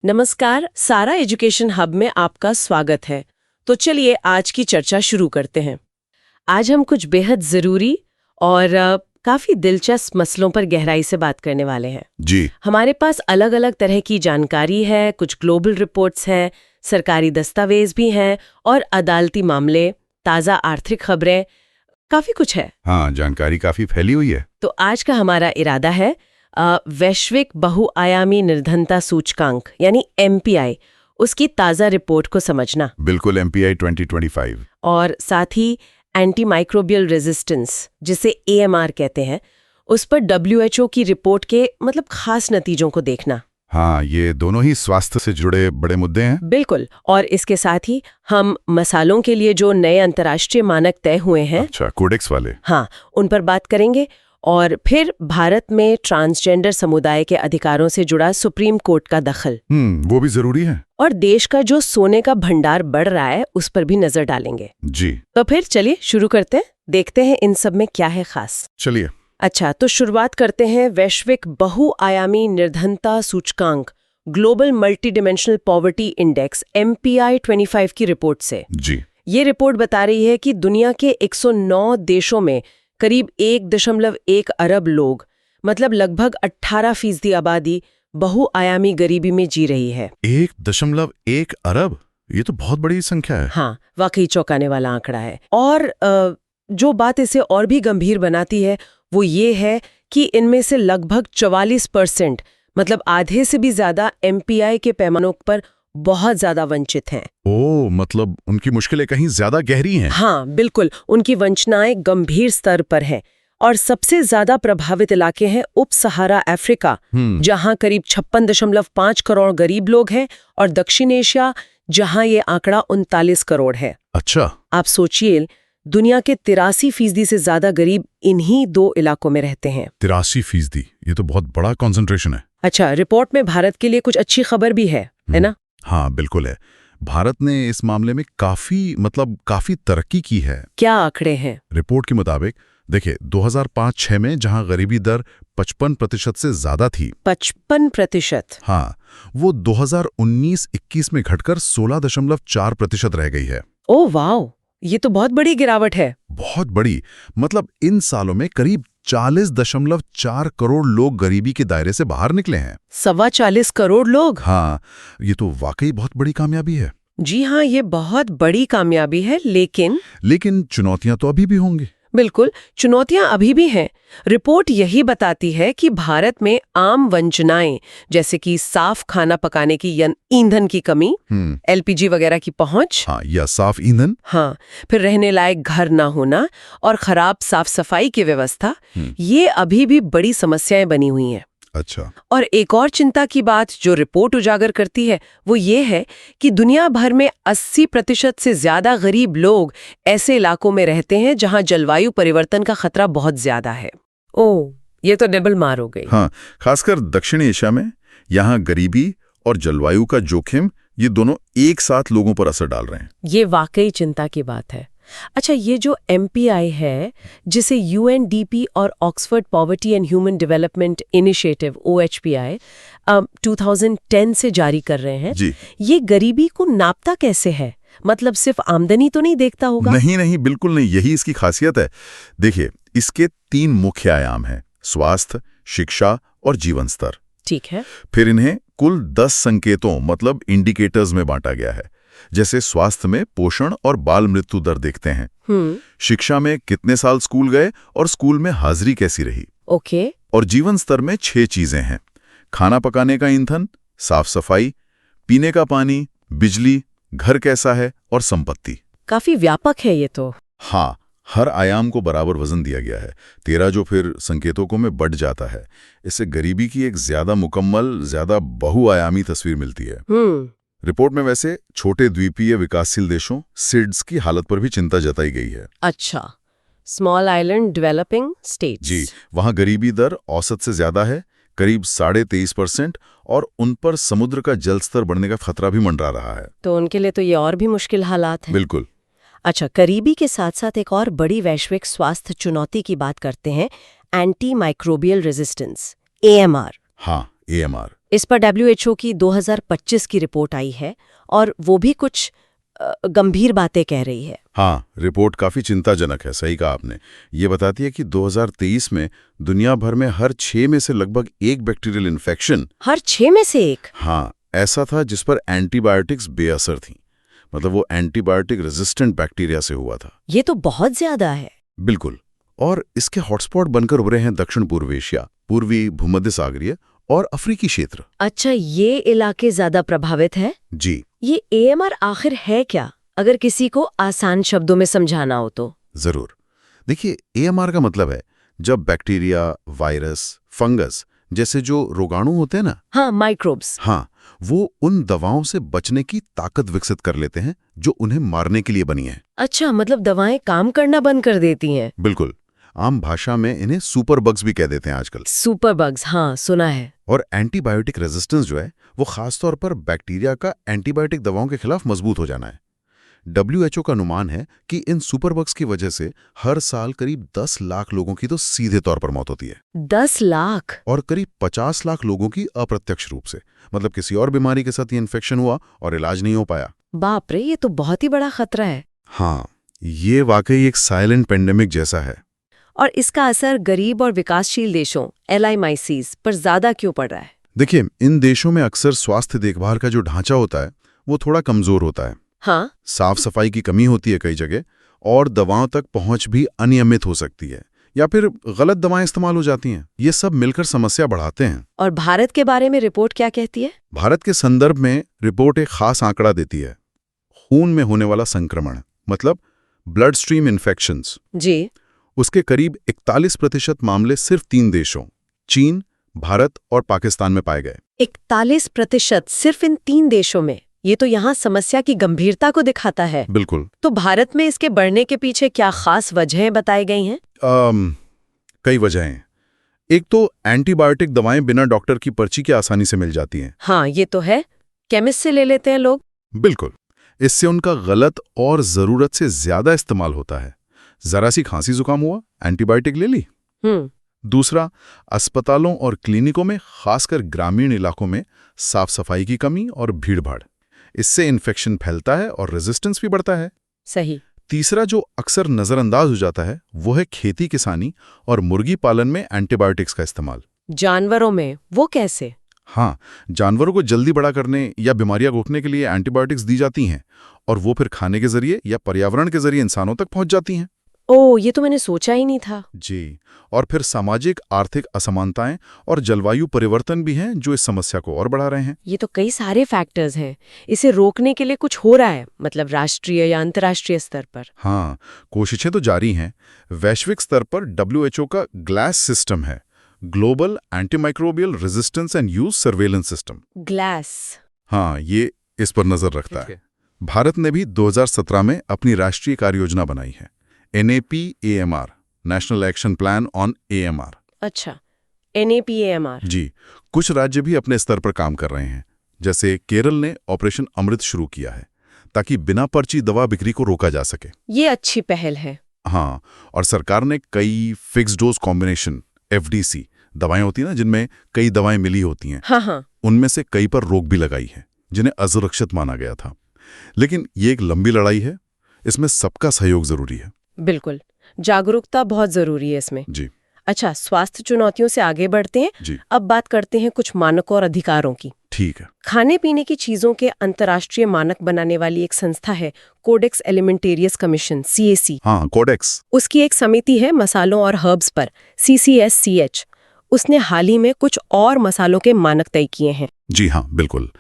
नमस्कार, सारा education hub में आपका स्वागत है। तो चलिए आज की चर्चा शुरू करते हैं। आज हम कुछ बेहद ज़रूरी और काफ़ी दिलचस्प मसलों पर गहराई से बात करने वाले हैं। जी। हमारे पास अलग अलग तरह की जानकारी है, कुछ ग्लोबल रिपोर्ट्स हैं, सरकारी दस्तावेज भी हैं और अदालती मामले, ताज़ा आर्थिक खबरें, काफ़ी कुछ है। हाँ, जानकारी काफी फैली हुई है। तो आज का हमारा इरादा है वैश्विक बहुआयामी निर्धनता सूचकांक यानी MPI, उसकी ताज़ा रिपोर्ट को समझना। बिल्कुल, MPI 2025। और साथ ही एंटी माइक्रोबियल रेजिस्टेंस, जिसे AMR कहते हैं, उस पर WHO की रिपोर्ट के खास नतीजों को देखना। हाँ, ये दोनों ही स्वास्थ्य से जुड़े बड़े मुद्दे हैं। बिल्कुल। और इसके साथ ही हम मसालों के लिए जो नए अंतर्राष्ट्रीय मानक तय हुए हैं, अच्छा, कोडेक्स वाले। हाँ, उन पर बात करेंगे। और फिर भारत में ट्रांसजेंडर समुदाय के अधिकारों से जुड़ा सुप्रीम कोर्ट का दखल, वो भी जरूरी है। और देश का जो सोने का भंडार बढ़ रहा है उस पर भी नजर डालेंगे। जी। तो फिर चलिए शुरू करते हैं, देखते हैं इन सब में क्या है खास। चलिए। अच्छा, तो शुरुआत करते हैं वैश्विक बहुआयामी निर्धनता सूचकांक global multi dimensional poverty index MPI 25 की रिपोर्ट से। जी। ये रिपोर्ट बता रही है कि दुनिया के 109 देशों में करीब 1.1 अरब लोग, लगभग 18% आबादी बहुआयामी गरीबी में जी रही है। 1.1 अरब, ये तो बहुत बड़ी संख्या है। हाँ, वाकई चौंकाने वाला आंकड़ा है। और जो बात इसे और भी गंभीर बनाती है वो ये है कि इनमें से लगभग 44%, आधे से भी ज्यादा MPI के पैमानों पर बहुत ज्यादा वंचित हैं। मतलब उनकी मुश्किलें कहीं ज्यादा गहरी हैं। हाँ, बिल्कुल, उनकी वंचनाएं गंभीर स्तर पर हैं। और सबसे ज्यादा प्रभावित इलाके हैं उप सहारा अफ्रीका, जहां करीब 56.5 करोड़ गरीब लोग हैं, और दक्षिण एशिया, जहां ये आंकड़ा 39 करोड़ है। अच्छा। आप सोचिए, दुनिया के 83% से ज्यादा गरीब इन्हीं दो इलाकों में रहते हैं। 83%, ये तो बहुत बड़ा कॉन्सेंट्रेशन है। अच्छा, रिपोर्ट में भारत के लिए कुछ अच्छी खबर भी है ना? हाँ, बिल्कुल है। भारत ने इस मामले में काफी तरक्की की है। क्या आंकड़े हैं? रिपोर्ट के मुताबिक देखिए, 2005-06 में जहां गरीबी दर 55% से ज्यादा थी, 55%? हाँ, वो 2019-21 में घटकर 16.4% रह गई है। ओह वाह, ये तो बहुत बड़ी गिरावट है। बहुत बड़ी। इन सालों में करीब 40.4 करोड़ लोग गरीबी के दायरे से बाहर निकले हैं। 44 करोड़ लोग? हाँ, ये तो वाकई बहुत बड़ी कामयाबी है। जी हाँ, ये बहुत बड़ी कामयाबी है, लेकिन चुनौतियां तो अभी भी होंगी। बिल्कुल, चुनौतियां अभी भी हैं। रिपोर्ट यही बताती है कि भारत में आम वंचनाएं, जैसे कि साफ खाना पकाने की या ईंधन की कमी, LPG वगैरह की पहुंच, हाँ, या साफ ईंधन, हाँ, फिर रहने लायक घर ना होना और खराब साफ सफाई की व्यवस्था, ये अभी भी बड़ी समस्याएं बनी हुई हैं। अच्छा। और एक और चिंता की बात जो रिपोर्ट उजागर करती है वो ये है कि दुनिया भर में 80% से ज्यादा गरीब लोग ऐसे इलाकों में रहते हैं जहां जलवायु परिवर्तन का खतरा बहुत ज्यादा है। ओह, ये तो निबल मार हो गई। हाँ, खासकर दक्षिण एशिया में, यहाँ गरीबी और जलवायु का जोखिम, ये दोनों एक साथ लोगों पर असर डाल रहे हैं। ये वाकई चिंता की बात है। अच्छा, ये जो MPI है, जिसे UNDP और Oxford poverty and human development initiative OHPI 2010 से जारी कर रहे हैं जी। ये गरीबी को नापता कैसे है? सिर्फ आमदनी तो नहीं देखता होगा? नहीं, बिल्कुल नहीं, यही इसकी खासियत है। देखिए, इसके 3 मुख्य आयाम हैं: स्वास्थ्य, शिक्षा और जीवन स्तर। ठीक है। फिर इन्हें कुल 10 संकेतों इंडिकेटर्स में बांटा गया है। जैसे स्वास्थ्य में पोषण और बाल मृत्यु दर देखते हैं, शिक्षा में कितने साल स्कूल गए और स्कूल में हाजिरी कैसी रही, ओके, और जीवन स्तर में 6 चीजें हैं: खाना पकाने का ईंधन, साफ सफाई, पीने का पानी, बिजली, घर कैसा है और संपत्ति। काफी व्यापक है ये तो। हाँ, हर आयाम को बराबर वजन दिया गया है। 13 जो फिर संकेतों को में बढ़ जाता है। इससे गरीबी की एक ज्यादा मुकम्मल, ज्यादा बहुआयामी तस्वीर मिलती है। रिपोर्ट में वैसे छोटे द्वीपीय विकासशील देशों SIDS की हालत पर भी चिंता जताई गई है। अच्छा, स्मॉल आइलैंड डेवलपिंग स्टेट्स। जी, वहां गरीबी दर औसत से ज्यादा है, करीब 23.5%, और उन पर समुद्र का जल स्तर बढ़ने का खतरा भी मंडरा रहा है। तो उनके लिए तो ये और भी मुश्किल हालात हैं। बिल्कुल। अच्छा, गरीबी के साथ साथ एक और बड़ी वैश्विक स्वास्थ्य चुनौती की बात करते हैं, एंटी माइक्रोबियल रेजिस्टेंस, AMR। हाँ, AMR। इस पर WHO की 2025 की रिपोर्ट आई है और वो भी कुछ गंभीर बातें कह रही है। हाँ, रिपोर्ट काफी चिंताजनक है, सही कहा आपने। ये बताती है कि 2023 में दुनिया भर में हर 6 में से लगभग एक बैक्टीरियल इन्फेक्शन, हर 6 में से एक? हाँ, ऐसा था जिस पर एंटीबायोटिक्स बेअसर थीं। मतलब वो एंटीबायोटिक रेजिस्टेंट बैक्टीरिया से हुआ था। ये तो बहुत ज्यादा है। बिल्कुल। और इसके हॉटस्पॉट बनकर उभरे हैं दक्षिण पूर्व एशिया, पूर्वी भूमध्य सागरीय और अफ्रीकी क्षेत्र। अच्छा, ये इलाके ज्यादा प्रभावित है। जी। ये AMR आखिर है क्या, अगर किसी को आसान शब्दों में समझाना हो तो? जरूर। देखिए, AMR का मतलब है जब बैक्टीरिया, वायरस, फंगस जैसे जो रोगाणु होते हैं ना, हाँ, माइक्रोब्स। हाँ, वो उन दवाओं से बचने की ताकत विकसित कर लेते हैं जो उन्हें मारने के लिए बनी है। अच्छा, मतलब दवाएं काम करना बंद कर देती हैं। बिल्कुल। आम भाषा में इन्हें सुपर बग्स भी कह देते हैं आजकल। सुपर बग्स, हाँ सुना है। और एंटीबायोटिक रेजिस्टेंस जो है वो खासतौर पर बैक्टीरिया का एंटीबायोटिक दवाओं के खिलाफ मजबूत हो जाना है। WHO का अनुमान है कि इन सुपरबग्स की वजह से हर साल करीब 10 लाख लोगों की तो सीधे तौर पर मौत होती है। 10 लाख? और करीब 50 लाख लोगों की अप्रत्यक्ष रूप से, मतलब किसी और बीमारी के साथ ये इन्फेक्शन हुआ और इलाज नहीं हो पाया। बाप रे, ये तो बहुत ही बड़ा खतरा है। हाँ, ये वाकई एक साइलेंट पेंडेमिक जैसा है। और इसका असर गरीब और विकासशील देशों LMICs पर ज्यादा क्यों पड़ रहा है? देखिए, इन देशों में अक्सर स्वास्थ्य देखभाल का जो ढांचा होता है वो थोड़ा कमजोर होता है। हाँ, साफ सफाई की कमी होती है कई जगह, और दवाओं तक पहुंच भी अनियमित हो सकती है, या फिर गलत दवाएं इस्तेमाल हो जाती हैं। ये सब मिलकर समस्या बढ़ाते हैं। और भारत के बारे में रिपोर्ट क्या कहती है? भारत के संदर्भ में रिपोर्ट एक खास आंकड़ा देती है। खून में होने वाला संक्रमण, मतलब ब्लड स्ट्रीम इन्फेक्शंस, जी। उसके करीब 41% मामले सिर्फ 3 देशों, चीन, भारत और पाकिस्तान में पाए गए। 41% सिर्फ इन 3 देशों में? ये तो यहाँ समस्या की गंभीरता को दिखाता है। बिल्कुल। तो भारत में इसके बढ़ने के पीछे क्या खास वजहें बताई गई हैं? कई वजहें। एक तो एंटीबायोटिक दवाएं बिना डॉक्टर की पर्ची के आसानी से मिल जाती हैं। हाँ, ये तो है, केमिस्ट से ले लेते हैं लोग। बिल्कुल। इससे उनका गलत और जरूरत से ज्यादा इस्तेमाल होता है। जरा सी खांसी जुकाम हुआ, एंटीबायोटिक ले ली। दूसरा, अस्पतालों और क्लिनिकों में, खासकर ग्रामीण इलाकों में, साफ सफाई की कमी और भीड़भाड़, इससे इन्फेक्शन फैलता है और रेजिस्टेंस भी बढ़ता है। सही। तीसरा, जो अक्सर नजरअंदाज हो जाता है, वो है खेती किसानी और मुर्गी पालन में एंटीबायोटिक्स का इस्तेमाल। जानवरों में वो कैसे? हाँ, जानवरों को जल्दी बड़ा करने या बीमारियां रोकने के लिए एंटीबायोटिक्स दी जाती हैं, और वो फिर खाने के जरिए या पर्यावरण के जरिए इंसानों तक पहुंच जाती हैं। ओह, ये तो मैंने सोचा ही नहीं था। जी। और फिर सामाजिक आर्थिक असमानताएं और जलवायु परिवर्तन भी हैं जो इस समस्या को और बढ़ा रहे हैं। ये तो कई सारे फैक्टर्स हैं। इसे रोकने के लिए कुछ हो रहा है, मतलब राष्ट्रीय या अंतर्राष्ट्रीय स्तर पर? हाँ, कोशिशें तो जारी हैं। वैश्विक स्तर पर WHO का ग्लास सिस्टम है, global antimicrobial resistance and use surveillance system. Glass? हाँ, ये इस पर नजर रखता है। भारत ने भी 2017 में अपनी राष्ट्रीय कार्ययोजना बनाई है, NAP-AMR, national action plan on AMR। अच्छा, NAP-AMR। जी। कुछ राज्य भी अपने स्तर पर काम कर रहे हैं, जैसे केरल ने ऑपरेशन अमृत शुरू किया है, ताकि बिना पर्ची दवा बिक्री को रोका जा सके। ये अच्छी पहल है। हाँ, और सरकार ने कई फिक्स डोज कॉम्बिनेशन FDC दवाएं होती हैं ना, जिनमें कई दवाएं मिली होती हैं, हाँ, उनमें से कई पर रोक भी लगाई है, जिन्हें असुरक्षित माना गया था। लेकिन ये एक लंबी लड़ाई है, इसमें सबका सहयोग जरूरी है। बिल्कुल, जागरूकता बहुत जरूरी है इसमें। जी। अच्छा, स्वास्थ्य चुनौतियों से आगे बढ़ते हैं। जी। अब बात करते हैं कुछ मानकों और अधिकारों की। ठीक है। खाने पीने की चीजों के अंतर्राष्ट्रीय मानक बनाने वाली एक संस्था है, कोडेक्स एलिमेंटेरियस कमीशन, CAC। हाँ, कोडेक्स। उसकी एक समिति है मसालों और हर्ब्स पर, CCSCH। उसने हाल ही में कुछ और मसालों के मानक तय किए हैं। जी हाँ, बिल्कुल।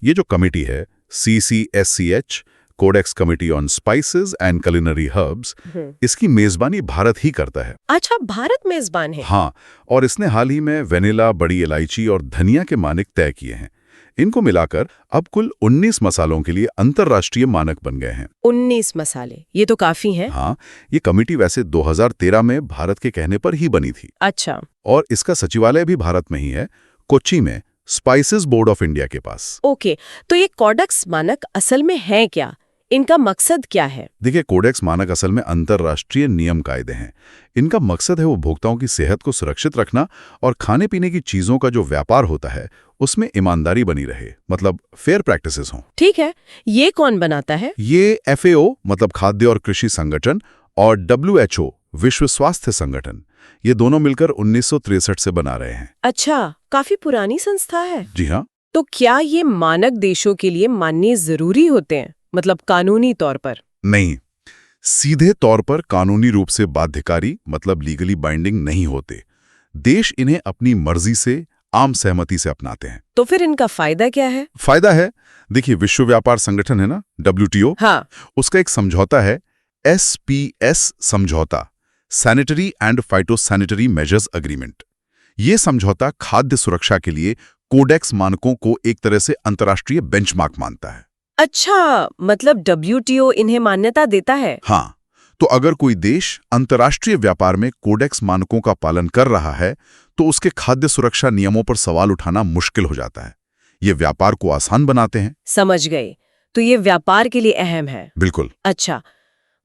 ये जो कमेटी है, CCSCH, codex committee on spices and culinary herbs, इसकी मेजबानी भारत ही करता है। अच्छा, भारत मेजबान है? हाँ, और इसने हाल ही में वेनिला, बड़ी इलायची और धनिया के मानक तय किए हैं। इनको मिलाकर अब कुल 19 मसालों के लिए अंतर्राष्ट्रीय मानक बन गए हैं। 19 मसाले, ये तो काफी हैं। हाँ, ये कमेटी वैसे 2013 में भारत के कहने पर ही बनी थी। अच्छा। और इसका सचिवालय भी भारत में ही है, कोच्चि में, स्पाइसेस बोर्ड ऑफ इंडिया के पास। ओके, तो ये कोडेक्स मानक असल में है क्या? इनका मकसद क्या है? देखिए, कोडेक्स मानक असल में अंतर्राष्ट्रीय नियम कायदे हैं। इनका मकसद है उपभोक्ताओं की सेहत को सुरक्षित रखना और खाने पीने की चीजों का जो व्यापार होता है उसमें ईमानदारी बनी रहे, मतलब फेयर प्रैक्टिसेस हों। ठीक है, ये कौन बनाता है? ये FAO मतलब खाद्य और कृषि संगठन और WHO विश्व स्वास्थ्य संगठन, ये दोनों मिलकर 1963 से बना रहे हैं। अच्छा, काफी पुरानी संस्था है। जी हाँ। तो क्या ये मानक देशों के लिए मानने जरूरी होते हैं, मतलब कानूनी तौर पर? नहीं, सीधे तौर पर कानूनी रूप से बाध्यकारी मतलब लीगली बाइंडिंग नहीं होते। देश इन्हें अपनी मर्जी से आम सहमति से अपनाते हैं। तो फिर इनका फायदा क्या है? फायदा है, देखिए, विश्व व्यापार संगठन है ना, WTO, हाँ, उसका एक समझौता है SPS समझौता, sanitary and phytosanitary measures agreement. ये समझौता खाद्य सुरक्षा के लिए कोडेक्स मानकों को एक तरह से अंतर्राष्ट्रीय बेंचमार्क मानता है। अच्छा, मतलब WTO इन्हें मान्यता देता है। हाँ, तो अगर कोई देश अंतर्राष्ट्रीय व्यापार में कोडेक्स मानकों का पालन कर रहा है तो उसके खाद्य सुरक्षा नियमों पर सवाल उठाना मुश्किल हो जाता है। ये व्यापार को आसान बनाते हैं। समझ गए, तो ये व्यापार के लिए अहम है। बिल्कुल। अच्छा,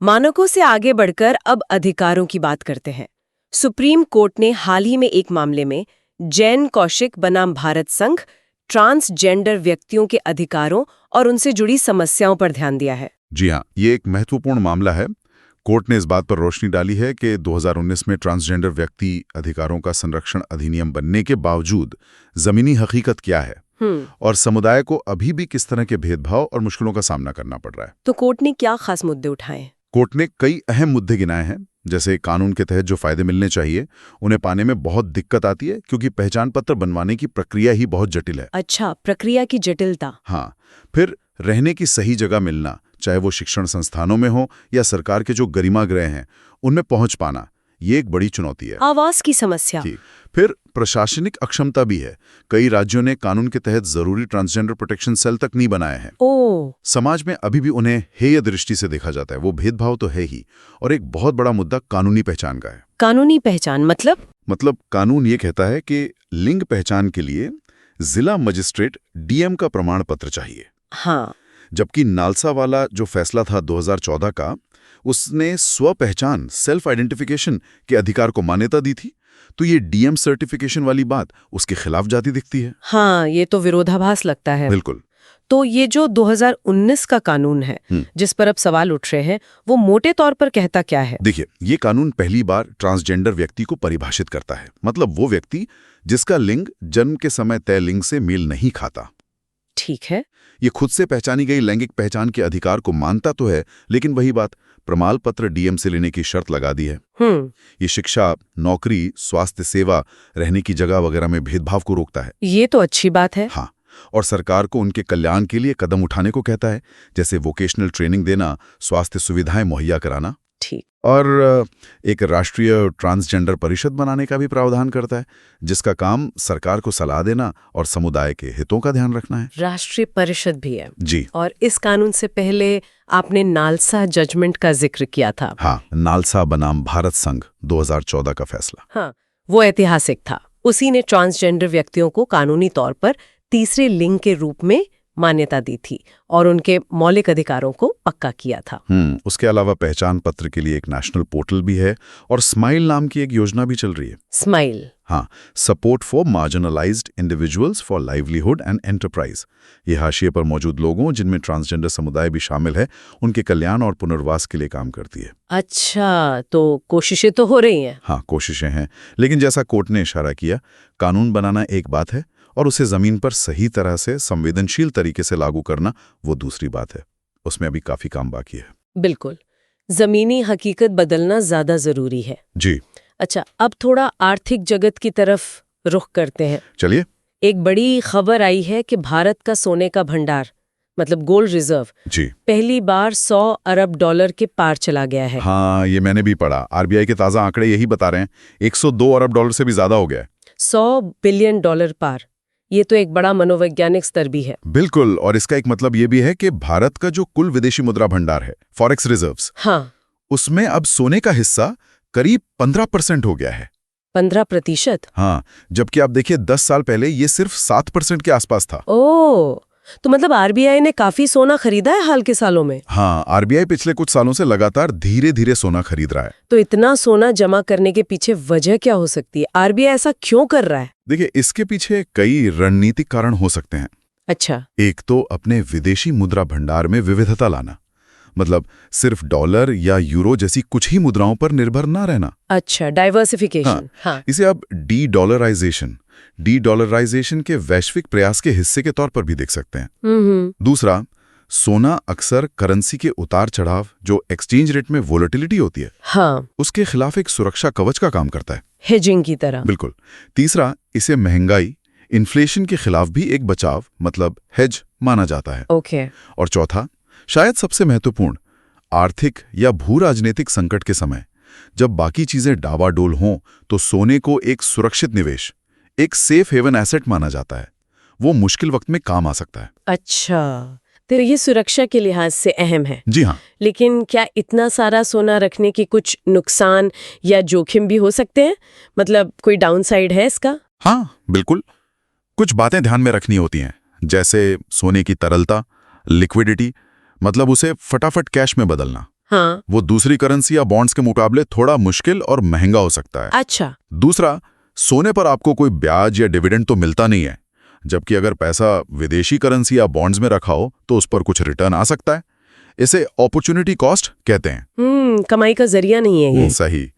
मानकों से आगे बढ़कर अब अधिकारों की बात करते हैं। सुप्रीम कोर्ट ने हाल ही में एक मामले में जैन कौशिक बनाम भारत संघ ट्रांसजेंडर व्यक्तियों के अधिकारों और उनसे जुड़ी समस्याओं पर ध्यान दिया है। जी हाँ, ये एक महत्वपूर्ण मामला है। कोर्ट ने इस बात पर रोशनी डाली है कि 2019 में ट्रांसजेंडर व्यक्ति अधिकारों का संरक्षण अधिनियम बनने के बावजूद जमीनी हकीकत क्या है और समुदाय को अभी भी किस तरह के भेदभाव और मुश्किलों का सामना करना पड़ रहा है। तो कोर्ट ने क्या खास मुद्दे उठाए? कोर्ट ने कई अहम मुद्दे गिनाए हैं, जैसे कानून के तहत जो फायदे मिलने चाहिए उन्हें पाने में बहुत दिक्कत आती है क्योंकि पहचान पत्र बनवाने की प्रक्रिया ही बहुत जटिल है। अच्छा, प्रक्रिया की जटिलता। हाँ, फिर रहने की सही जगह मिलना, चाहे वो शिक्षण संस्थानों में हो या सरकार के जो गरिमागृह हैं उनमें पहुंच पाना, ये एक बड़ी चुनौती है। आवास की समस्या। फिर प्रशासनिक अक्षमता भी है। कई राज्यों ने कानून के तहत जरूरी ट्रांसजेंडर प्रोटेक्शन सेल तक नहीं बनाए हैं। समाज में अभी भी उन्हें हेय दृष्टि से देखा जाता है। वो भेदभाव तो है ही, और एक बहुत बड़ा मुद्दा कानूनी पहचान का है। कानूनी पहचान मतलब कानून ये कहता है कि लिंग पहचान के लिए जिला मजिस्ट्रेट DM का प्रमाण पत्र चाहिए। हाँ, जबकि नालसा वाला जो फैसला था 2014 का, उसने स्व पहचान सेल्फ आइडेंटिफिकेशन के अधिकार को मान्यता दी थी। तो ये DM सर्टिफिकेशन वाली बात उसके खिलाफ जाती दिखती है। हाँ, ये तो विरोधाभास लगता है। बिल्कुल। तो ये जो 2019 का कानून है जिस पर अब सवाल उठ रहे हैं, वो मोटे तौर पर कहता क्या है? देखिए, ये कानून पहली बार ट्रांसजेंडर व्यक्ति को परिभाषित करता है। मतलब वो व्यक्ति जिसका लिंग जन्म के समय तय लिंग से मेल नहीं खाता। ठीक है। ये खुद से पहचानी गई लैंगिक पहचान के अधिकार को मानता तो है, लेकिन वही बात, प्रमाण पत्र DM से लेने की शर्त लगा दी है। ये शिक्षा, नौकरी, स्वास्थ्य सेवा, रहने की जगह वगैरह में भेदभाव को रोकता है। ये तो अच्छी बात है। हाँ, और सरकार को उनके कल्याण के लिए कदम उठाने को कहता है, जैसे वोकेशनल ट्रेनिंग देना, स्वास्थ्य सुविधाएं मुहैया कराना। ठीक। और एक राष्ट्रीय ट्रांसजेंडर परिषद बनाने का भी प्रावधान करता है, जिसका काम सरकार को सलाह देना और समुदाय के हितों का ध्यान रखना है। राष्ट्रीय परिषद भी है जी। और इस कानून से पहले आपने नालसा जजमेंट का जिक्र किया था। हाँ, नालसा बनाम भारत संघ 2014 का फैसला। हाँ, वो ऐतिहासिक था। उसी ने ट्रांसजेंडर व्यक्तियों को कानूनी तौर पर तीसरे लिंग के रूप में मान्यता दी थी और उनके मौलिक अधिकारों को पक्का किया था। उसके अलावा पहचान पत्र के लिए एक नेशनल पोर्टल भी है और स्माइल नाम की एक योजना भी चल रही है। स्माइल? हाँ, support for marginalised individuals for livelihood and enterprise. ये हाशिए पर मौजूद लोगों, जिनमें ट्रांसजेंडर समुदाय भी शामिल है, उनके कल्याण और पुनर्वास के लिए काम करती है। अच्छा, तो कोशिशें तो हो रही हैं। हाँ, कोशिशें हैं, लेकिन जैसा कोर्ट ने इशारा किया, कानून बनाना एक बात है और उसे जमीन पर सही तरह से संवेदनशील तरीके से लागू करना वो दूसरी बात है। उसमें अभी काफी काम बाकी है। बिल्कुल, जमीनी हकीकत बदलना ज्यादा जरूरी है। जी। अच्छा, अब थोड़ा आर्थिक जगत की तरफ रुख करते हैं। चलिए। एक बड़ी खबर आई है कि भारत का सोने का भंडार, मतलब गोल्ड रिजर्व, जी, पहली बार $100 अरब के पार चला गया है। हाँ, ये मैंने भी पढ़ा। RBI के ताजा आंकड़े यही बता रहे हैं, $102 अरब से भी ज्यादा हो गया है। $100 बिलियन पार। ये तो एक बड़ा मनोवैज्ञानिक स्तर भी है। बिल्कुल, और इसका एक मतलब ये भी है कि भारत का जो कुल विदेशी मुद्रा भंडार है, फॉरेक्स रिजर्व्स, हाँ, उसमें अब सोने का हिस्सा करीब 15% हो गया है। 15%? हाँ, जबकि आप देखिए 10 साल पहले ये सिर्फ 7% के आसपास था। ओह, तो मतलब आरबीआई ने काफी सोना खरीदा है हाल के सालों में। हाँ, आरबीआई पिछले कुछ सालों से लगातार धीरे धीरे सोना खरीद रहा है। तो इतना सोना जमा करने के पीछे वजह क्या हो सकती है? आरबीआई ऐसा क्यों कर रहा है? देखिए, इसके पीछे कई रणनीतिक कारण हो सकते हैं। अच्छा। एक तो अपने विदेशी मुद्रा भंडार में विविधता लाना, मतलब सिर्फ डॉलर या यूरो जैसी कुछ ही मुद्राओं पर निर्भर ना रहना। अच्छा, डाइवर्सिफिकेशन। हाँ। इसे आप डी-डॉलराइजेशन के वैश्विक प्रयास के हिस्से के तौर पर भी देख सकते हैं। दूसरा, सोना अक्सर करेंसी के उतार चढ़ाव, जो एक्सचेंज रेट में वोलेटिलिटी होती है, हाँ, उसके खिलाफ एक सुरक्षा कवच का काम करता है, हेजिंग की तरह। बिल्कुल। तीसरा, इसे महंगाई, इन्फ्लेशन के खिलाफ भी एक बचाव, मतलब हेज माना जाता है। ओके। और चौथा, शायद सबसे महत्वपूर्ण, आर्थिक या भू राजनीतिक संकट के समय जब बाकी चीजें डावाडोल हों तो सोने को एक सुरक्षित निवेश, एक सेफ हेवन एसेट माना जाता है। वो मुश्किल वक्त में काम आ सकता है। अच्छा, तो ये सुरक्षा के लिहाज से अहम है। जी हाँ। लेकिन क्या इतना सारा सोना रखने के कुछ नुकसान या जोखिम भी हो सकते हैं? मतलब कोई डाउनसाइड है इसका? हाँ, बिल्कुल। कुछ बातें ध्यान में रखनी होती हैं, जैसे सोने की तरलता, लिक्विडिटी, मतलब उसे फटाफट कैश में बदलना। हाँ। वो दूसरी करेंसी या बॉन्ड्स के मुकाबले थोड़ा मुश्किल और महंगा हो सकता है। अच्छा। दूसरा, सोने पर आपको कोई ब्याज या डिविडेंड तो मिलता नहीं है, जबकि अगर पैसा विदेशी करेंसी या बॉन्ड्स में रखा हो तो उस पर कुछ रिटर्न आ सकता है। इसे अपॉर्चुनिटी कॉस्ट कहते हैं। कमाई का जरिया नहीं है ये। सही।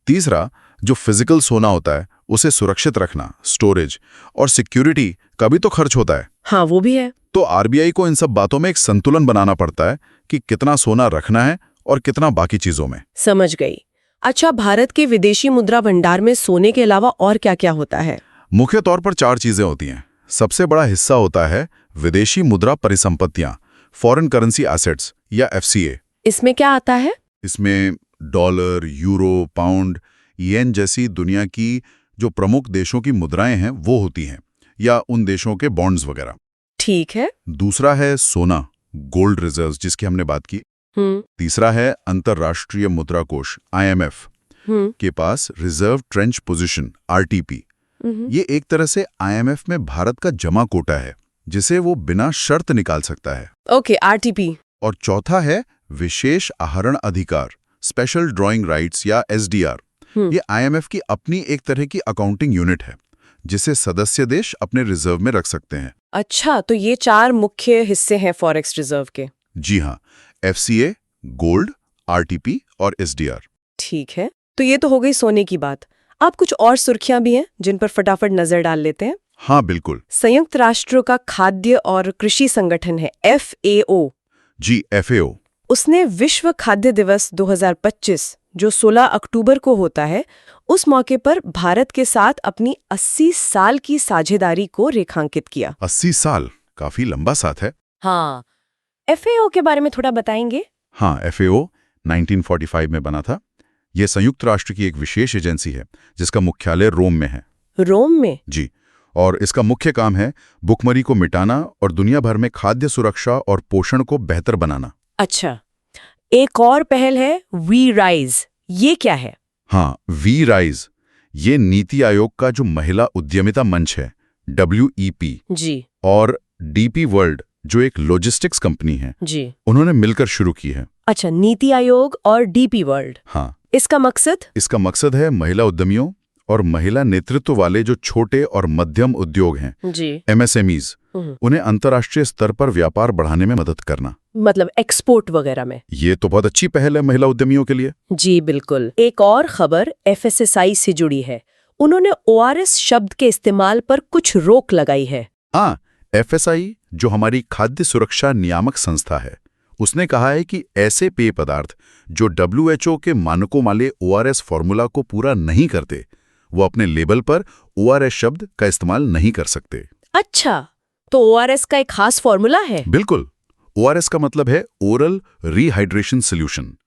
तीसरा, जो फिजिकल सोना होता है उसे सुरक्षित रखना, स्टोरेज और सिक्योरिटी का भी तो खर्च होता है। हाँ, वो भी है। तो आरबीआई को इन सब बातों में एक संतुलन बनाना पड़ता है कि कितना सोना रखना है और कितना बाकी चीजों में। समझ गई। अच्छा, भारत के विदेशी मुद्रा भंडार में सोने के अलावा और क्या-क्या होता है? मुख्य तौर पर 4 चीजें होती हैं। सबसे बड़ा हिस्सा होता है विदेशी मुद्रा परिसंपत्तियां, फॉरेन करेंसी एसेट्स या एफसीए। इसमें क्या आता है? इसमें डॉलर, यूरो, पाउंड, येन जैसी दुनिया की जो प्रमुख देशों की मुद्राएं हैं वो होती हैं, या उन देशों के बॉन्ड्स वगैरह। ठीक है। दूसरा है सोना, गोल्ड रिजर्व्स, जिसकी हमने बात की। तीसरा है अंतर्राष्ट्रीय मुद्रा कोष, IMF के पास रिजर्व ट्रेंच पोजीशन, RTP। ये एक तरह से IMF में भारत का जमा कोटा है, जिसे वो बिना शर्त निकाल सकता है। Okay, RTP। और चौथा है विशेष आहरण अधिकार, स्पेशल ड्रॉइंग राइट्स या SDR। ये IMF की अपनी एक तरह की अकाउंटिंग यूनिट है, जिसे सदस्य देश अपने रिजर्व में रख सकते हैं। अच्छा, तो ये 4 मुख्य हिस्से हैं फॉरेक्स रिजर्व के। जी हाँ, FCA, गोल्ड, RTP और SDR। ठीक है, तो ये तो हो गई सोने की बात। अब कुछ और सुर्खियां भी हैं जिन पर फटाफट नजर डाल लेते हैं। हाँ, बिल्कुल। संयुक्त राष्ट्रों का खाद्य और कृषि संगठन है FAO। जी, FAO। उसने विश्व खाद्य दिवस 2025, जो 16 अक्टूबर को होता है, उस मौके पर भारत के साथ अपनी 80 साल की साझेदारी को रेखांकित किया। 80 साल, काफी लंबा साथ है। हाँ, FAO के बारे में थोड़ा बताएंगे? हाँ, FAO 1945 में बना था। यह संयुक्त राष्ट्र की एक विशेष एजेंसी है जिसका मुख्यालय रोम में है। रोम में? जी, और इसका मुख्य काम है भुखमरी को मिटाना और दुनिया भर में खाद्य सुरक्षा और पोषण को बेहतर बनाना। अच्छा, एक और पहल है वी राइज, ये क्या है? हाँ, वी राइज, ये नीति आयोग का जो महिला उद्यमिता मंच है, WEP, जी, और DP वर्ल्ड, जो एक लॉजिस्टिक्स कंपनी है, जी, उन्होंने मिलकर शुरू की है। अच्छा, नीति आयोग और DP वर्ल्ड। हाँ, इसका मकसद? इसका मकसद है महिला उद्यमियों और महिला नेतृत्व वाले जो छोटे और मध्यम उद्योग हैं, जी, MSMEs, उन्हें अंतर्राष्ट्रीय स्तर पर व्यापार बढ़ाने में मदद करना, मतलब एक्सपोर्ट वगैरह में। ये तो बहुत अच्छी पहल है महिला उद्यमियों के लिए। जी बिल्कुल। एक और खबर FSSAI से जुड़ी है। उन्होंने ORS शब्द के इस्तेमाल पर कुछ रोक लगाई है। हाँ, FSI, जो हमारी खाद्य सुरक्षा नियामक संस्था है, उसने कहा है कि ऐसे पेय पदार्थ जो WHO के मानकों वाले ORS फॉर्मूला को पूरा नहीं करते, वो अपने लेबल पर ORS शब्द का इस्तेमाल नहीं कर सकते। अच्छा, तो ORS का एक खास फॉर्मूला है? बिल्कुल। ORS का मतलब है ओरल रिहाइड्रेशन सॉल्यूशन।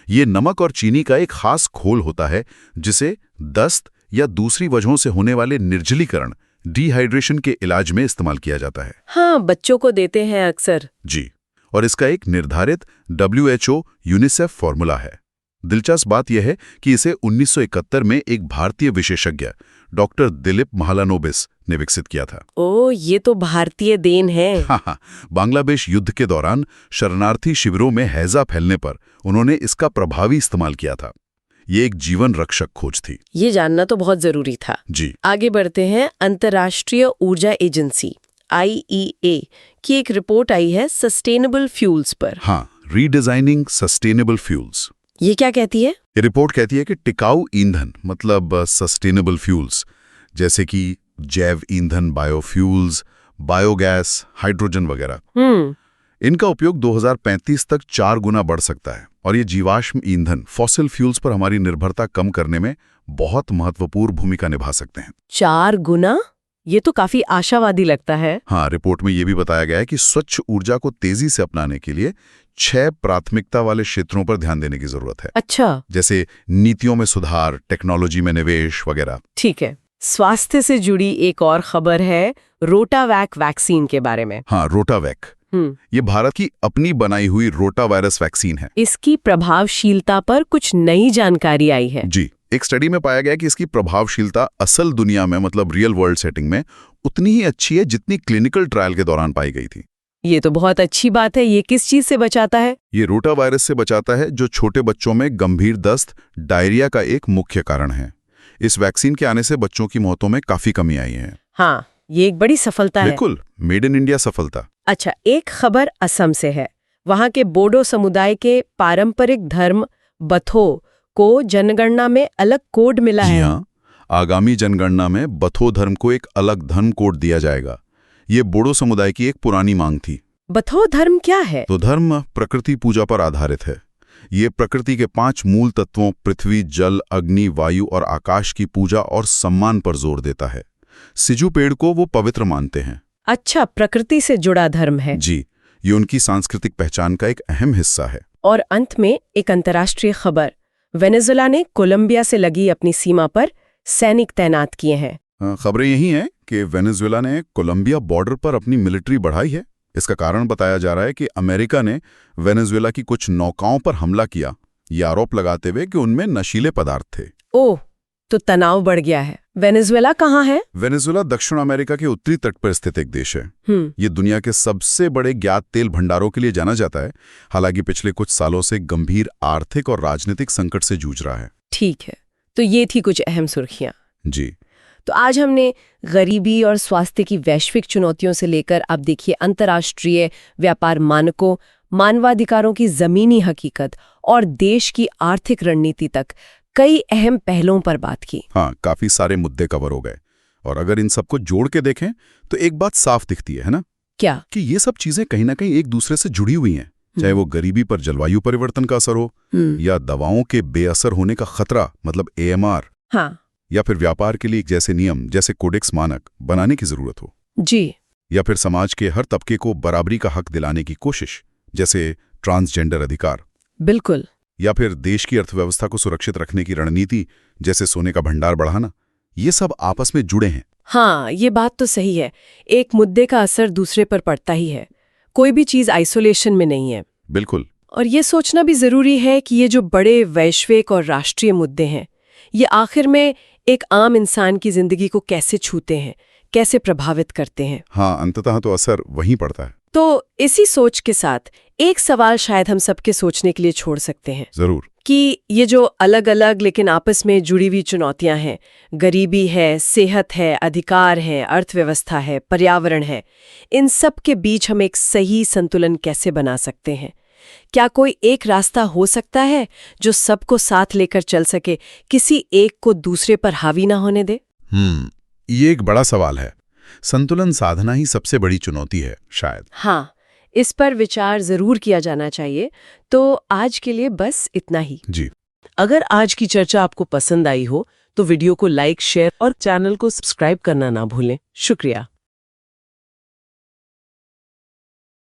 ये नमक और चीनी का एक खास घोल होता है जिसे दस्त या दूसरी वजहों से होने वाले निर्जलीकरण, डिहाइड्रेशन के इलाज में इस्तेमाल किया जाता है। हाँ, बच्चों को देते हैं अक्सर। जी, और इसका एक निर्धारित WHO यूनिसेफ फॉर्मूला है। दिलचस्प बात यह है कि इसे 1971 में एक भारतीय विशेषज्ञ डॉक्टर दिलीप महालानोबिस ने विकसित किया था। ओ, ये तो भारतीय देन है। हाँ, बांग्लादेश युद्ध के दौरान शरणार्थी शिविरों में हैजा फैलने पर उन्होंने इसका प्रभावी इस्तेमाल किया था। ये एक जीवन रक्षक खोज थी। ये जानना तो बहुत जरूरी था। जी। आगे बढ़ते हैं। अंतर्राष्ट्रीय ऊर्जा एजेंसी IEA की एक रिपोर्ट आई है सस्टेनेबल फ्यूल्स पर। हाँ, रीडिजाइनिंग सस्टेनेबल फ्यूल्स। ये क्या कहती है? ये रिपोर्ट कहती है कि टिकाऊ ईंधन मतलब सस्टेनेबल फ्यूल्स जैसे कि जैव ईंधन, बायोफ्यूल्स, बायोगैस, हाइड्रोजन वगैरह, इनका उपयोग 2035 तक 4 गुना बढ़ सकता है और ये जीवाश्म ईंधन फॉसिल फ्यूल्स पर हमारी निर्भरता कम करने में बहुत महत्वपूर्ण भूमिका निभा सकते हैं। 4 गुना? ये तो काफी आशावादी लगता है। हाँ, रिपोर्ट में ये भी बताया गया है कि स्वच्छ ऊर्जा को तेजी से अपनाने के लिए 6 प्राथमिकता वाले क्षेत्रों पर ध्यान देने की जरूरत है। अच्छा। जैसे नीतियों में सुधार, टेक्नोलॉजी में निवेश वगैरह। ठीक है। स्वास्थ्य से जुड़ी एक और खबर है रोटावैक वैक्सीन के बारे में। हाँ, रोटावैक। ये भारत की अपनी बनाई हुई रोटा वायरस वैक्सीन है। इसकी प्रभावशीलता पर कुछ नई जानकारी आई है। जी, एक स्टडी में पाया गया कि इसकी प्रभावशीलता असल दुनिया में मतलब रियल वर्ल्ड सेटिंग में उतनी ही अच्छी है जितनी क्लिनिकल ट्रायल के दौरान पाई गई थी। ये तो बहुत अच्छी बात है। ये किस चीज से बचाता है? ये रोटा वायरस से बचाता है जो छोटे बच्चों में गंभीर दस्त, डायरिया का एक मुख्य कारण है। इस वैक्सीन के आने से बच्चों की मौतों में काफी कमी आई है। हाँ, ये एक बड़ी सफलता है। बिल्कुल, मेड इन इंडिया सफलता। अच्छा, एक खबर असम से है। वहां के बोडो समुदाय के पारंपरिक धर्म बथो को जनगणना में अलग कोड मिला है। हाँ, आगामी जनगणना में बथो धर्म को एक अलग धर्म कोड दिया जाएगा। ये बोडो समुदाय की एक पुरानी मांग थी। बथो धर्म क्या है? तो धर्म प्रकृति पूजा पर आधारित है। ये प्रकृति के 5 मूल तत्वों पृथ्वी, जल, अग्नि, वायु और आकाश की पूजा और सम्मान पर जोर देता है। सिजू पेड़ को वो पवित्र मानते हैं। अच्छा, प्रकृति से जुड़ा धर्म है। जी, ये उनकी सांस्कृतिक पहचान का एक अहम हिस्सा है। और अंत में एक अंतर्राष्ट्रीय खबर। वेनेजुएला ने कोलंबिया से लगी अपनी सीमा पर सैनिक तैनात किए हैं। खबरें यही हैं कि वेनेजुएला ने कोलंबिया बॉर्डर पर अपनी मिलिट्री बढ़ाई है। इसका कारण बताया जा रहा है कि अमेरिका ने वेनेजुएला की कुछ नौकाओं पर हमला किया, ये आरोप लगाते हुए कि उनमें नशीले पदार्थ थे। ओह, तो तनाव बढ़ गया है। वेनेजुएला कहाँ है? वेनेजुएला दक्षिण अमेरिका के उत्तरी तट पर स्थित एक देश है। ये दुनिया के सबसे बड़े ज्ञात तेल भंडारों के लिए जाना जाता है। हालांकि पिछले कुछ सालों से गंभीर आर्थिक और राजनीतिक संकट से जूझ रहा है। ठीक है, तो ये थी कुछ अहम सुर्खियां। जी, तो आज हमने गरीबी और स्वास्थ्य की वैश्विक चुनौतियों से लेकर अब देखिए अंतर्राष्ट्रीय व्यापार मानकों, मानवाधिकारों की जमीनी हकीकत और देश की आर्थिक रणनीति तक कई अहम पहलुओं पर बात की। हाँ, काफी सारे मुद्दे कवर हो गए। और अगर इन सबको जोड़ के देखें तो एक बात साफ दिखती है ना? क्या? कि ये सब चीजें कहीं ना कहीं एक दूसरे से जुड़ी हुई हैं। चाहे वो गरीबी पर जलवायु परिवर्तन का असर हो, या दवाओं के बेअसर होने का खतरा मतलब AMR, हाँ, या फिर व्यापार के लिए जैसे नियम जैसे कोडेक्स मानक बनाने की जरूरत हो, जी, या फिर समाज के हर तबके को बराबरी का हक दिलाने की कोशिश जैसे ट्रांसजेंडर अधिकार, बिल्कुल, या फिर देश की अर्थव्यवस्था को सुरक्षित रखने की रणनीति जैसे सोने का भंडार बढ़ाना, ये सब आपस में जुड़े हैं। हाँ, ये बात तो सही है। एक मुद्दे का असर दूसरे पर पड़ता ही है। कोई भी चीज आइसोलेशन में नहीं है। बिल्कुल। और ये सोचना भी जरूरी है कि ये जो बड़े वैश्विक और राष्ट्रीय मुद्दे हैं, ये आखिर में एक आम इंसान की जिंदगी को कैसे छूते हैं, कैसे प्रभावित करते हैं। हाँ, अंततः तो असर वहीं पड़ता है। तो इसी सोच के साथ एक सवाल शायद हम सबके सोचने के लिए छोड़ सकते हैं। जरूर। कि ये जो अलग अलग लेकिन आपस में जुड़ी हुई चुनौतियां हैं, गरीबी है, सेहत है, अधिकार है, अर्थव्यवस्था है, पर्यावरण है, इन सब के बीच हम एक सही संतुलन कैसे बना सकते हैं? क्या कोई एक रास्ता हो सकता है जो सबको साथ लेकर चल सके, किसी एक को दूसरे पर हावी ना होने दे? ये एक बड़ा सवाल है। संतुलन साधना ही सबसे बड़ी चुनौती है शायद। हाँ, इस पर विचार जरूर किया जाना चाहिए। तो आज के लिए बस इतना ही। जी। अगर आज की चर्चा आपको पसंद आई हो तो वीडियो को लाइक, शेयर और चैनल को सब्सक्राइब करना ना भूलें। शुक्रिया।